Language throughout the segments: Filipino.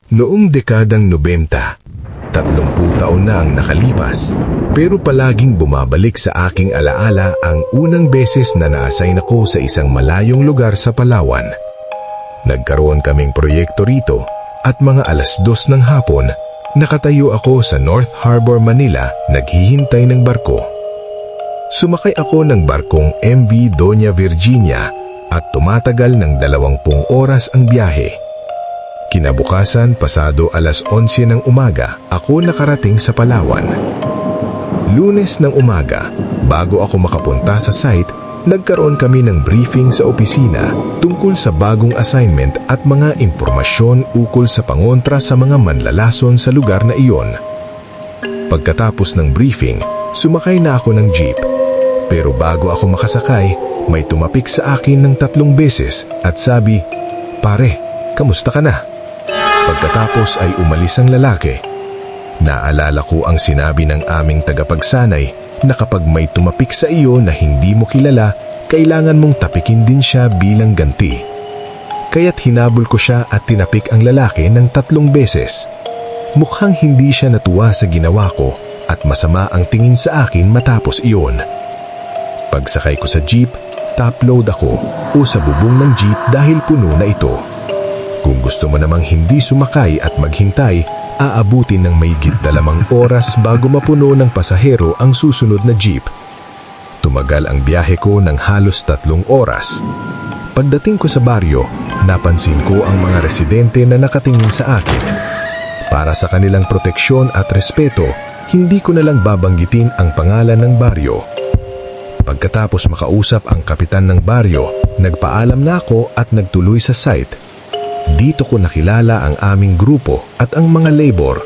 Noong dekadang 90, 30 taon na ang nakalipas, pero palaging bumabalik sa aking alaala ang unang beses na na-assign ako sa isang malayong lugar sa Palawan. Nagkaroon kaming proyekto rito at mga 2:00 ng hapon, nakatayo ako sa North Harbor, Manila, naghihintay ng barko. Sumakay ako ng barkong MV Doña Virginia at tumatagal ng 20 oras ang biyahe. Kinabukasan, pasado 11:00 ng umaga, ako nakarating sa Palawan. Lunes ng umaga, bago ako makapunta sa site, nagkaroon kami ng briefing sa opisina tungkol sa bagong assignment at mga impormasyon ukol sa pangontra sa mga manlalason sa lugar na iyon. Pagkatapos ng briefing, sumakay na ako ng jeep. Pero bago ako makasakay, may tumapik sa akin ng 3 beses at sabi, "Pare, kamusta ka na?" Pagkatapos ay umalis ang lalaki. Naalala ko ang sinabi ng aming tagapagsanay na kapag may tumapik sa iyo na hindi mo kilala, kailangan mong tapikin din siya bilang ganti. Kaya't hinabol ko siya at tinapik ang lalaki ng 3 beses. Mukhang hindi siya natuwa sa ginawa ko at masama ang tingin sa akin matapos iyon. Pagsakay ko sa jeep, top load ako o sa bubong ng jeep dahil puno na ito. Kung gusto mo namang hindi sumakay at maghintay, aabutin ng mahigit 2 oras bago mapuno ng pasahero ang susunod na jeep. Tumagal ang biyahe ko ng halos 3 oras. Pagdating ko sa baryo, napansin ko ang mga residente na nakatingin sa akin. Para sa kanilang proteksyon at respeto, hindi ko nalang babanggitin ang pangalan ng baryo. Pagkatapos makausap ang kapitan ng baryo, nagpaalam na ako at nagtuloy sa site. Dito ko nakilala ang aming grupo at ang mga labor.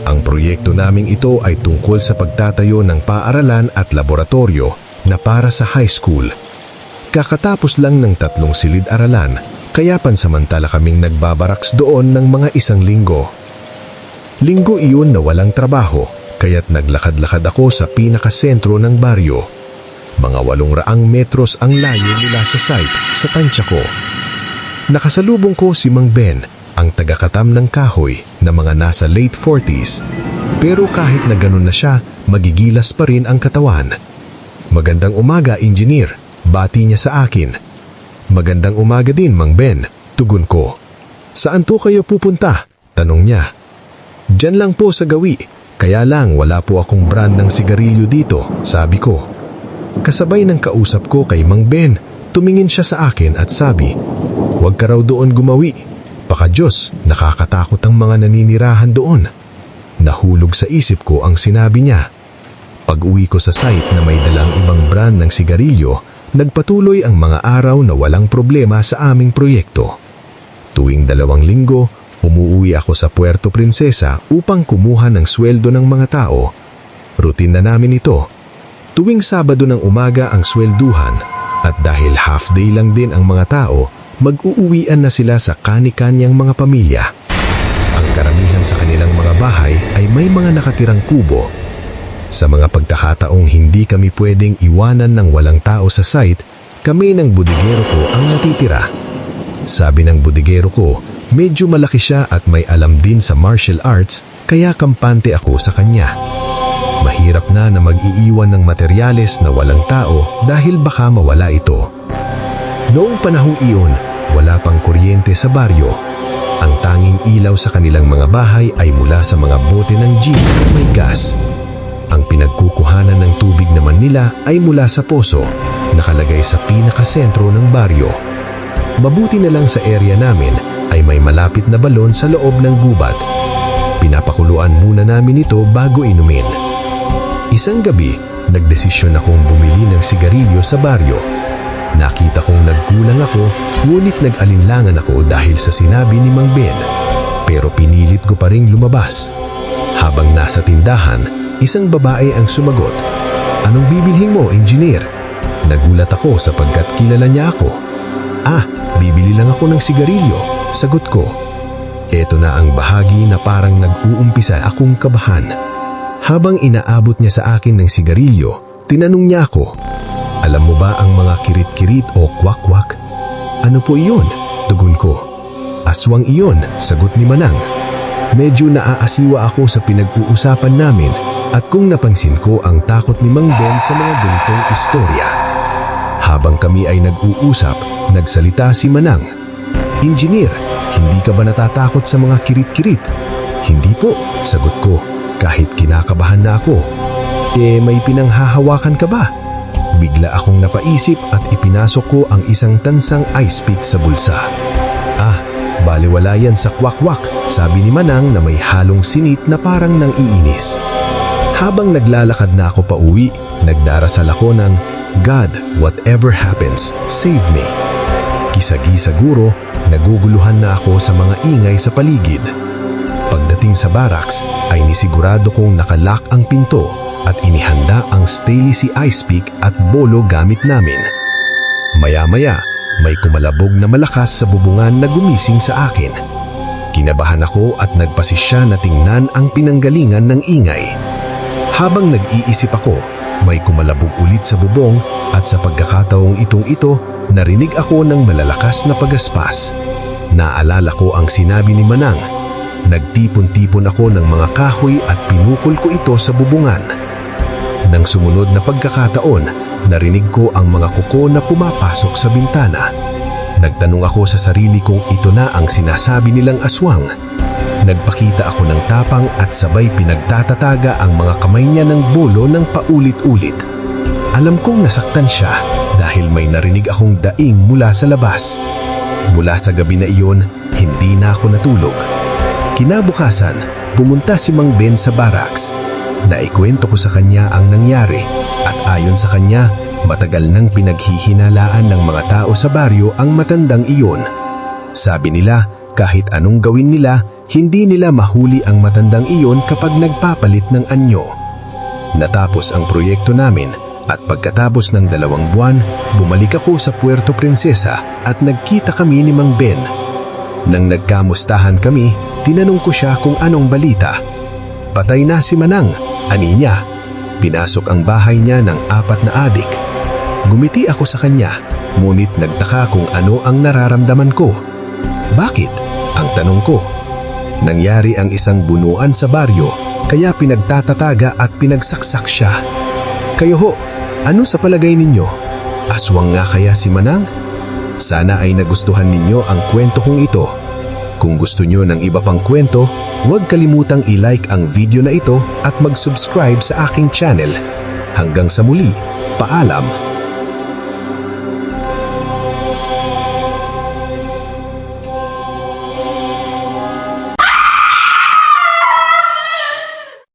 Ang proyekto naming ito ay tungkol sa pagtatayo ng paaralan at laboratorio na para sa high school. Kakatapos lang ng 3 silid-aralan, kaya pansamantala kaming nagbabaraks doon ng mga 1 linggo. Linggo iyon na walang trabaho, kaya't naglakad-lakad ako sa pinakasentro ng baryo. Mga 800 metros ang layo mula sa site sa tansya ko. Nakasalubong ko si Mang Ben, ang tagakatam ng kahoy na mga nasa late 40s. Pero kahit na ganun na siya, magigilas pa rin ang katawan. "Magandang umaga, engineer," bati niya sa akin. "Magandang umaga din, Mang Ben," tugon ko. "Saan to kayo pupunta?" tanong niya. "Diyan lang po sa gawi, kaya lang wala po akong brand ng sigarilyo dito," sabi ko. Kasabay ng kausap ko kay Mang Ben, tumingin siya sa akin at sabi, "Huwag ka raw doon gumawi. Baka Diyos, nakakatakot ang mga naninirahan doon." Nahulog sa isip ko ang sinabi niya. Pag-uwi ko sa site na may dalang ibang brand ng sigarilyo, nagpatuloy ang mga araw na walang problema sa aming proyekto. Tuwing 2 linggo, umuwi ako sa Puerto Princesa upang kumuha ng sweldo ng mga tao. Routine na namin ito. Tuwing Sabado ng umaga ang swelduhan at dahil half day lang din ang mga tao, mag-uuwian na sila sa kani-kanyang mga pamilya. Ang karamihan sa kanilang mga bahay ay may mga nakatirang kubo. Sa mga pagkakataong hindi kami pwedeng iwanan ng walang tao sa site, kami ng budigero ko ang natitira. Sabi ng budigero ko, medyo malaki siya at may alam din sa martial arts, kaya kampante ako sa kanya. Mahirap na mag-iiwan ng materyales na walang tao dahil baka mawala ito. Noong panahong iyon, wala pang kuryente sa baryo. Ang tanging ilaw sa kanilang mga bahay ay mula sa mga bote ng jeep na may gas. Ang pinagkukuhanan ng tubig naman nila ay mula sa poso, nakalagay sa pinakasentro ng baryo. Mabuti na lang sa area namin ay may malapit na balon sa loob ng gubat. Pinapakuluan muna namin ito bago inumin. Isang gabi, nagdesisyon akong bumili ng sigarilyo sa baryo. Nakita kong nagkulang ako, ngunit nag-alinlangan ako dahil sa sinabi ni Mang Ben. Pero pinilit ko pa ring lumabas. Habang nasa tindahan, isang babae ang sumagot, "Anong bibilhin mo, engineer?" Nagulat ako sapagkat kilala niya ako. Bibili lang ako ng sigarilyo," sagot ko. Ito na ang bahagi na parang nag-uumpisa akong kabahan. Habang inaabot niya sa akin ng sigarilyo, tinanong niya ako, "Alam mo ba ang mga kirit-kirit o kwak-kwak?" "Ano po iyon?" tugon ko. "Aswang iyon," sagot ni Manang. Medyo naaasiwa ako sa pinag-uusapan namin at kung napansin ko ang takot ni Mang Ben sa mga ganitong istorya. Habang kami ay nag-uusap, nagsalita si Manang. "Engineer, hindi ka ba natatakot sa mga kirit-kirit?" "Hindi po," sagot ko, kahit kinakabahan na ako. May pinanghahawakan ka ba?" Bigla akong napaisip at ipinasok ko ang isang tansang ice pick sa bulsa. Baliwala yan sa kwakwak, sabi ni Manang na may halong sinit na parang nang iinis. Habang naglalakad na ako pauwi, nagdarasal ako ng, "God, whatever happens, save me." Kisagi-saguro, naguguluhan na ako sa mga ingay sa paligid. Pagdating sa barracks, ay nisigurado kong nakalock ang pinto at inihanda ang stainless ice pick at bolo gamit namin. Maya-maya, may kumalabog na malakas sa bubungan na gumising sa akin. Kinabahan ako at nagpasisya na tingnan ang pinanggalingan ng ingay. Habang nag-iisip ako, may kumalabog ulit sa bubong at sa pagkakataong ito, narinig ako ng malalakas na pagaspas. Naalala ko ang sinabi ni Manang. Nagtipon-tipon ako ng mga kahoy at pinukol ko ito sa bubungan. Nang sumunod na pagkakataon, narinig ko ang mga kuko na pumapasok sa bintana. Nagtanong ako sa sarili kung ito na ang sinasabi nilang aswang. Nagpakita ako ng tapang at sabay pinagtatataga ang mga kamay niya ng bolo ng paulit-ulit. Alam kong nasaktan siya dahil may narinig akong daing mula sa labas. Mula sa gabi na iyon, hindi na ako natulog. Kinabukasan, pumunta si Mang Ben sa barracks. Naikwento ko sa kanya ang nangyari at ayon sa kanya, matagal nang pinaghihinalaan ng mga tao sa baryo ang matandang iyon. Sabi nila, kahit anong gawin nila, hindi nila mahuli ang matandang iyon kapag nagpapalit ng anyo. Natapos ang proyekto namin at pagkatapos ng 2 buwan, bumalik ako sa Puerto Princesa at nagkita kami ni Mang Ben. Nang nagkamustahan kami, tinanong ko siya kung anong balita. Patay na si Manang, ani niya. Pinasok ang bahay niya ng 4 na adik. Gumiti ako sa kanya, ngunit nagtaka kung ano ang nararamdaman ko. "Bakit?" ang tanong ko. Nangyari ang isang bunuan sa baryo, kaya pinagtatataga at pinagsaksak siya. "Kayo ho, ano sa palagay ninyo? Aswang nga kaya si Manang?" Sana ay nagustuhan ninyo ang kwento kong ito. Kung gusto nyo ng iba pang kwento, huwag kalimutang i-like ang video na ito at mag-subscribe sa aking channel. Hanggang sa muli, paalam!